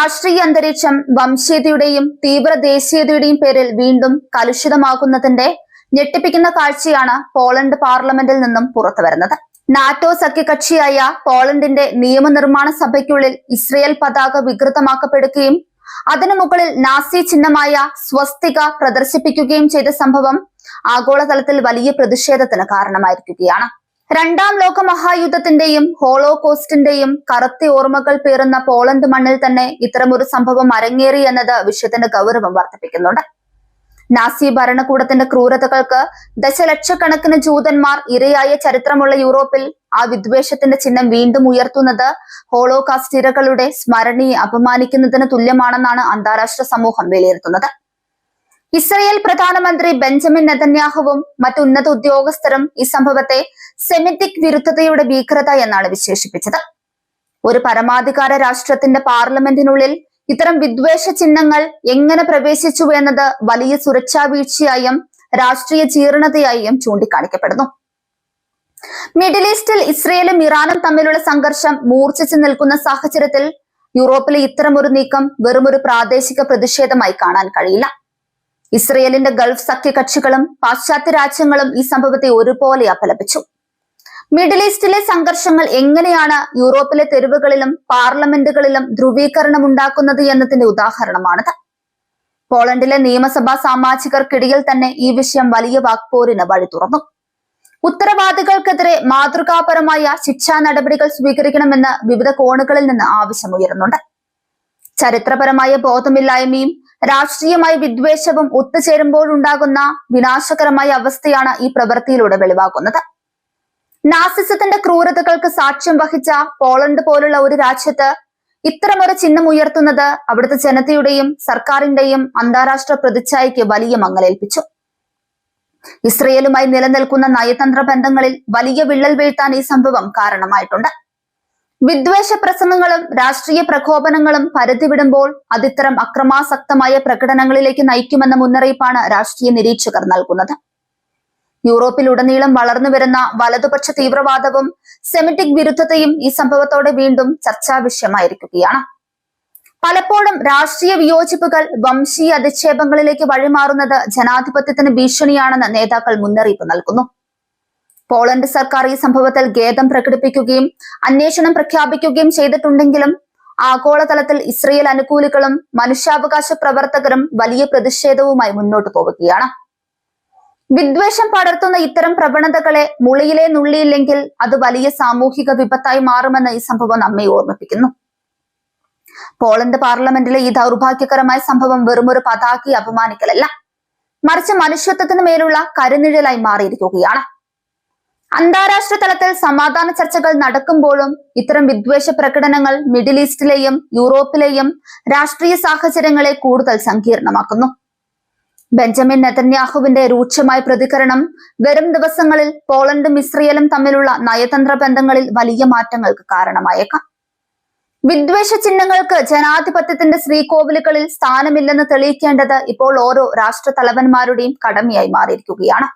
രാഷ്ട്രീയ അന്തരീക്ഷം വംശീയതയുടെയും തീവ്ര ദേശീയതയുടെയും പേരിൽ വീണ്ടും കലുഷിതമാകുന്നതിന്റെ ഞെട്ടിപ്പിക്കുന്ന കാഴ്ചയാണ് പോളണ്ട് പാർലമെന്റിൽ നിന്നും പുറത്തുവരുന്നത്. നാറ്റോ സഖ്യകക്ഷിയായ പോളണ്ടിന്റെ നിയമനിർമ്മാണ സഭയ്ക്കുള്ളിൽ ഇസ്രയേൽ പതാക വികൃതമാക്കപ്പെടുകയും അതിനു മുകളിൽ നാസി ചിഹ്നമായ സ്വസ്തിക പ്രദർശിപ്പിക്കുകയും ചെയ്ത സംഭവം ആഗോളതലത്തിൽ വലിയ പ്രതിഷേധത്തിന് കാരണമായിരിക്കുകയാണ്. രണ്ടാം ലോക മഹായുദ്ധത്തിന്റെയും ഹോളോകോസ്റ്റിന്റെയും കറുത്ത ഓർമ്മകൾ പേറുന്ന പോളണ്ട് മണ്ണിൽ തന്നെ ഇത്തരമൊരു സംഭവം അരങ്ങേറി എന്നത് വിഷയത്തിന്റെ ഗൗരവം വർദ്ധിപ്പിക്കുന്നുണ്ട്. നാസി ഭരണകൂടത്തിന്റെ ക്രൂരതകൾക്ക് ദശലക്ഷക്കണക്കിന് ജൂതന്മാർ ഇരയായ ചരിത്രമുള്ള യൂറോപ്പിൽ ആ വിദ്വേഷത്തിന്റെ ചിഹ്നം വീണ്ടും ഉയർത്തുന്നത് ഹോളോകാസ്റ്റ് ഇരകളുടെ സ്മരണയെ അപമാനിക്കുന്നതിന് തുല്യമാണെന്നാണ് അന്താരാഷ്ട്ര സമൂഹം വിലയിരുത്തുന്നത്. ഇസ്രയേൽ പ്രധാനമന്ത്രി ബെഞ്ചമിൻ നെതന്യാഹുവും മറ്റു ഉന്നത ഉദ്യോഗസ്ഥരും ഈ സംഭവത്തെ സെമിറ്റിക് വിരുദ്ധതയുടെ ഭീകരത എന്നാണ് വിശേഷിപ്പിച്ചത്. ഒരു പരമാധികാര രാഷ്ട്രത്തിന്റെ പാർലമെന്റിനുള്ളിൽ ഇത്തരം വിദ്വേഷ ചിഹ്നങ്ങൾ എങ്ങനെ പ്രവേശിച്ചു എന്നത് വലിയ സുരക്ഷാ വീഴ്ചയായും രാഷ്ട്രീയ ജീർണതയായും ചൂണ്ടിക്കാണിക്കപ്പെടുന്നു. മിഡിൽ ഈസ്റ്റിൽ ഇസ്രയേലും ഇറാനും തമ്മിലുള്ള സംഘർഷം മൂർച്ഛിച്ചു നിൽക്കുന്ന സാഹചര്യത്തിൽ യൂറോപ്പിലെ ഇത്തരമൊരു നീക്കം വെറുമൊരു പ്രാദേശിക പ്രതിഷേധമായി കാണാൻ കഴിയില്ല. ഇസ്രയേലിന്റെ ഗൾഫ് സഖ്യകക്ഷികളും പാശ്ചാത്യ രാജ്യങ്ങളും ഈ സംഭവത്തെ ഒരുപോലെ അപലപിച്ചു. മിഡിൽ ഈസ്റ്റിലെ സംഘർഷങ്ങൾ എങ്ങനെയാണ് യൂറോപ്പിലെ തെരുവുകളിലും പാർലമെന്റുകളിലും ധ്രുവീകരണം ഉണ്ടാക്കുന്നത് എന്നതിന്റെ ഉദാഹരണമാണിത്. പോളണ്ടിലെ നിയമസഭാ സാമാജികർക്കിടയിൽ തന്നെ ഈ വിഷയം വലിയ വാക്പോരിന് വഴി തുറന്നു. ഉത്തരവാദികൾക്കെതിരെ മാതൃകാപരമായ ശിക്ഷാ നടപടികൾ സ്വീകരിക്കണമെന്ന് വിവിധ കോണുകളിൽ നിന്ന് ആവശ്യമുയരുന്നുണ്ട്. ചരിത്രപരമായ ബോധമില്ലായ്മയും രാഷ്ട്രീയമായ വിദ്വേഷവും ഒത്തുചേരുമ്പോഴുണ്ടാകുന്ന വിനാശകരമായ അവസ്ഥയാണ് ഈ പ്രവൃത്തിയിലൂടെ വെളിവാക്കുന്നത്. നാസിസത്തിന്റെ ക്രൂരതകൾക്ക് സാക്ഷ്യം വഹിച്ച പോളണ്ട് പോലുള്ള ഒരു രാജ്യത്ത് ഇത്തരമൊരു ചിഹ്നം ഉയർത്തുന്നത് അവിടുത്തെ ജനതയുടെയും സർക്കാരിന്റെയും അന്താരാഷ്ട്ര പ്രതിച്ഛായയ്ക്ക് വലിയ മങ്ങലേൽപ്പിച്ചു. ഇസ്രയേലുമായി നിലനിൽക്കുന്ന നയതന്ത്ര ബന്ധങ്ങളിൽ വലിയ വിള്ളൽ വീഴ്ത്താൻ ഈ സംഭവം കാരണമായിട്ടുണ്ട്. വിദ്വേഷ പ്രസംഗങ്ങളും രാഷ്ട്രീയ പ്രകോപനങ്ങളും പരിധി വിടുമ്പോൾ അതിത്തരം അക്രമാസക്തമായ പ്രകടനങ്ങളിലേക്ക് നയിക്കുമെന്ന മുന്നറിയിപ്പാണ് രാഷ്ട്രീയ നിരീക്ഷകർ നൽകുന്നത്. യൂറോപ്പിലുടനീളം വളർന്നു വരുന്ന വലതുപക്ഷ തീവ്രവാദവും സെമിറ്റിക് വിരുദ്ധതയും ഈ സംഭവത്തോടെ വീണ്ടും ചർച്ചാ വിഷയമായിരിക്കുകയാണ്. പലപ്പോഴും രാഷ്ട്രീയ വിയോജിപ്പുകൾ വംശീയ അധിക്ഷേപങ്ങളിലേക്ക് വഴിമാറുന്നത് ജനാധിപത്യത്തിന് ഭീഷണിയാണെന്ന് നേതാക്കൾ മുന്നറിയിപ്പ് നൽകുന്നു. പോളണ്ട് സർക്കാർ ഈ സംഭവത്തിൽ ഖേദം പ്രകടിപ്പിക്കുകയും അന്വേഷണം പ്രഖ്യാപിക്കുകയും ചെയ്തിട്ടുണ്ടെങ്കിലും ആഗോളതലത്തിൽ ഇസ്രയേൽ അനുകൂലികളും മനുഷ്യാവകാശ പ്രവർത്തകരും വലിയ പ്രതിഷേധവുമായി മുന്നോട്ട് പോവുകയാണ്. വിദ്വേഷം പടർത്തുന്ന ഇത്തരം പ്രവണതകളെ മുളിയിലെ നുള്ളിയില്ലെങ്കിൽ അത് വലിയ സാമൂഹിക വിപത്തായി മാറുമെന്ന് ഈ സംഭവം നമ്മെ ഓർമ്മിപ്പിക്കുന്നു. പോളണ്ട് പാർലമെന്റിലെ ഈ ദൗർഭാഗ്യകരമായ സംഭവം വെറുമൊരു പതാകയെ അപമാനിക്കലല്ല, മറിച്ച് മനുഷ്യത്വത്തിന് മേലുള്ള കരുനിഴലായി മാറിയിരിക്കുകയാണ്. അന്താരാഷ്ട്ര തലത്തിൽ സമാധാന ചർച്ചകൾ നടക്കുമ്പോഴും ഇത്തരം വിദ്വേഷ പ്രകടനങ്ങൾ മിഡിൽ ഈസ്റ്റിലെയും യൂറോപ്പിലെയും രാഷ്ട്രീയ സാഹചര്യങ്ങളെ കൂടുതൽ സങ്കീർണമാക്കുന്നു. ബെഞ്ചമിൻ നെതന്യാഹുവിന്റെ രൂക്ഷമായ പ്രതികരണം വരും ദിവസങ്ങളിൽ പോളണ്ടും ഇസ്രയേലും തമ്മിലുള്ള നയതന്ത്ര ബന്ധങ്ങളിൽ വലിയ മാറ്റങ്ങൾക്ക് കാരണമായേക്കാം. വിദ്വേഷ ചിഹ്നങ്ങൾക്ക് ജനാധിപത്യത്തിന്റെ ശ്രീകോവിലുകളിൽ സ്ഥാനമില്ലെന്ന് തെളിയിക്കേണ്ടത് ഇപ്പോൾ ഓരോ രാഷ്ട്ര തലവന്മാരുടെയും കടമയായി മാറിയിരിക്കുകയാണ്.